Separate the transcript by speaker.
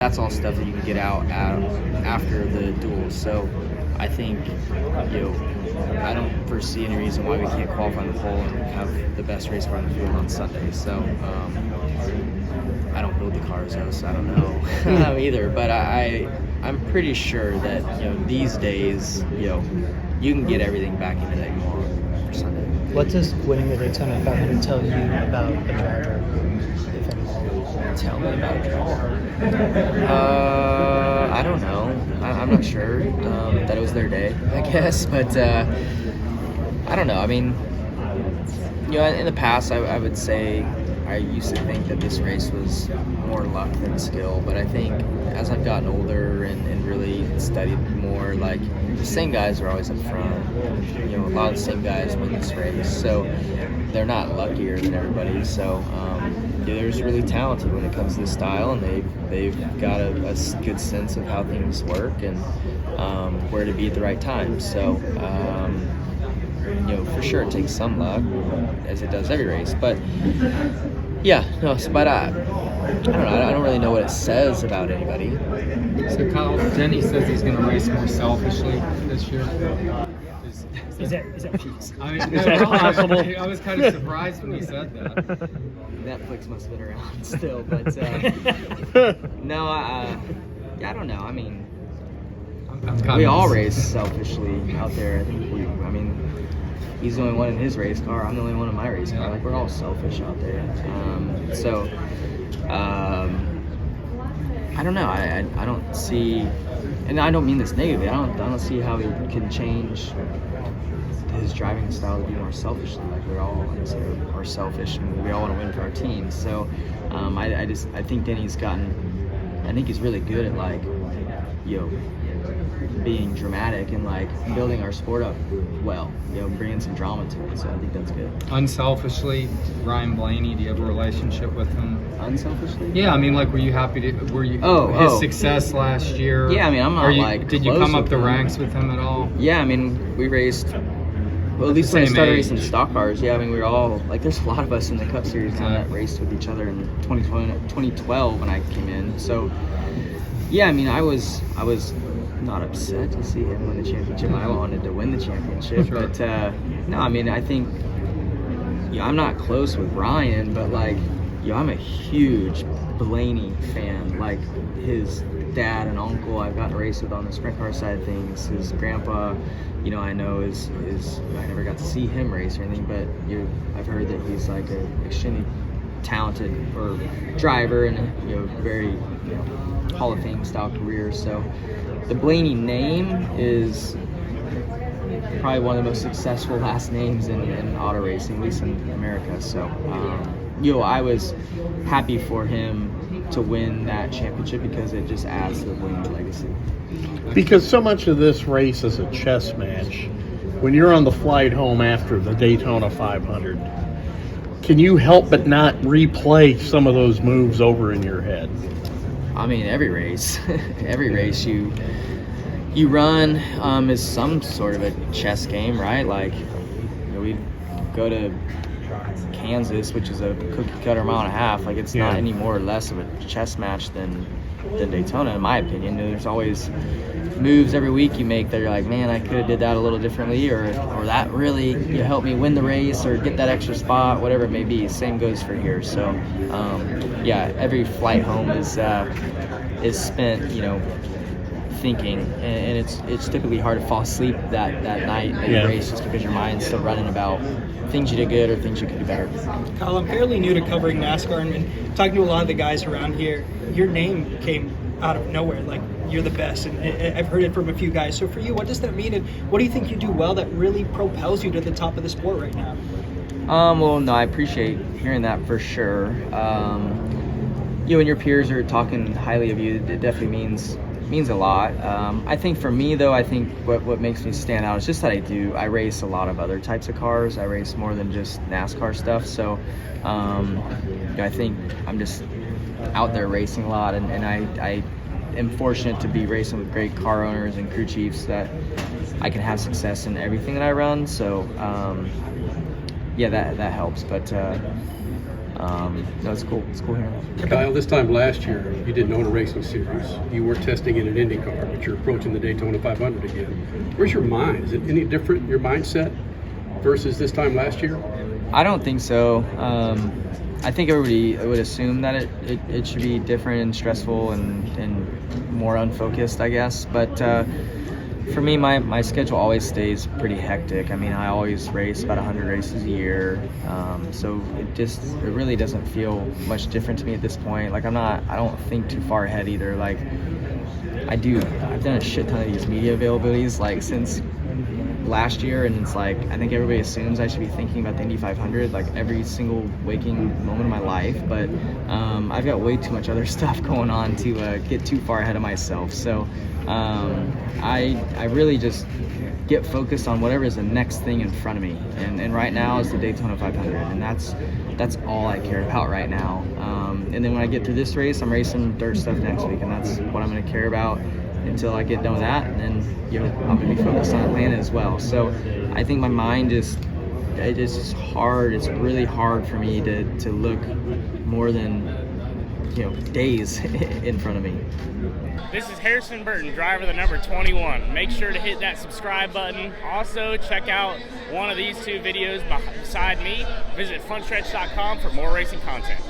Speaker 1: That's all stuff that you can get out after the duels. So I think, I don't foresee any reason why we can't qualify on the pole and have the best race car on the field on Sunday. So I don't build the cars, though, so I don't know either. But I'm pretty sure that these days you can get everything back into that you want for Sunday.
Speaker 2: What does winning the Daytona 500 tell you about a driver, if anything?
Speaker 1: Tell me about a driver. I don't know. I'm not sure that it was their day, I guess. But I don't know. I mean, in the past, I would say I used to think that this race was more luck than skill. But I think as I've gotten older and really studied more, like, the same guys are always up front. A lot of the same guys win this race. So they're not luckier than everybody. So they're just really talented when it comes to this style, and they've got a good sense of how things work and where to be at the right time. So for sure it takes some luck, as it does every race. But but I don't know. I don't really know what it says about anybody.
Speaker 3: So Kyle, Denny says he's going to race more selfishly this year.
Speaker 2: Is that
Speaker 3: possible? I was kind of surprised when he said that.
Speaker 1: Netflix must have been around still, but no, I don't know. I mean, we all race selfishly out there. I think he's the only one in his race car. I'm the only one in my race car. Like, we're all selfish out there. I don't know. I don't see, and I don't mean this negatively. I don't see how he can change his driving style to be more selfishly. Like, we're all, like I said, are selfish, and we all want to win for our team. So I think Denny's I think he's really good at, like, being dramatic and, like, building our sport up well, bringing some drama to it. So I think that's good.
Speaker 3: Unselfishly, Ryan Blaney, do you have a relationship with him?
Speaker 1: Unselfishly?
Speaker 3: Yeah, I mean, like, were you happy to, his success last year?
Speaker 1: Yeah, I mean, I'm not
Speaker 3: did you come up the ranks with him at all?
Speaker 1: Yeah, I mean, we raced, well, at least when I started racing stock cars, yeah, I mean, we were all, like, there's a lot of us in the Cup Series that raced with each other in 2012 when I came in. So, yeah, I mean, I was not upset to see him win the championship. I wanted to win the championship. Sure. But, no, I mean, I think, I'm not close with Ryan, but, like, I'm a huge Blaney fan. Like, his dad and uncle I've gotten to race with on the sprint car side of things. His grandpa, I know is I never got to see him race or anything, but I've heard that he's like an extremely talented driver and very Hall of Fame style career. So the Blaney name is probably one of the most successful last names in auto racing, at least in America. So I was happy for him to win that championship because it just adds to the Blaney legacy.
Speaker 4: Because so much of this race is a chess match. When you're on the flight home after the Daytona 500, can you help but not replay some of those moves over in your head?
Speaker 1: I mean, every race you run is some sort of a chess game, right? Like, we go to Kansas, which is a cookie cutter mile and a half. Like, it's not any more or less of a chess match than Daytona, in my opinion. There's always moves every week you make that you're like, man, I could have did that a little differently, or that really helped me win the race or get that extra spot, whatever it may be. Same goes for here. So every flight home is spent thinking, and it's typically hard to fall asleep that night that you race, just because your mind's still running about things you did good or things you could do better.
Speaker 5: Kyle, I'm fairly new to covering NASCAR, and talking to a lot of the guys around here, your name came out of nowhere, like, you're the best, and I've heard it from a few guys. So for you, what does that mean, and what do you think you do well that really propels you to the top of the sport right now?
Speaker 1: Well, no, I appreciate hearing that for sure. You and your peers are talking highly of you. It definitely means a lot. I think for me, though, I think what makes me stand out is just that I race a lot of other types of cars. I race more than just NASCAR stuff. So I think I'm just out there racing a lot, and I am fortunate to be racing with great car owners and crew chiefs that I can have success in everything that I run. So that helps. But no, it's cool. It's cool hearing that.
Speaker 6: Kyle, this time last year, you didn't own a racing series. You weren't testing in an IndyCar, but you're approaching the Daytona 500 again. Where's your mind? Is it any different, your mindset, versus this time last year?
Speaker 1: I don't think so. I think everybody would assume that it should be different and stressful and more unfocused, I guess. But for me, my schedule always stays pretty hectic. I mean, I always race about 100 races a year, so it really doesn't feel much different to me at this point. Like I don't think too far ahead either. Like I've done a shit ton of these media availabilities like since last year, and it's like I think everybody assumes I should be thinking about the Indy 500 like every single waking moment of my life, but I've got way too much other stuff going on to get too far ahead of myself. So I really just get focused on whatever is the next thing in front of me, and right now is the Daytona 500, and that's all I care about right now. And then when I get through this race, I'm racing dirt stuff next week, and that's what I'm going to care about until I get done with that, and then I'm going to be focused on Atlanta as well. So I think my mind it's hard. It's really hard for me to look more than days in front of me.
Speaker 7: This is Harrison Burton, driver the number 21. Make sure to hit that subscribe button. Also, check out one of these two videos beside me. Visit frontstretch.com for more racing content.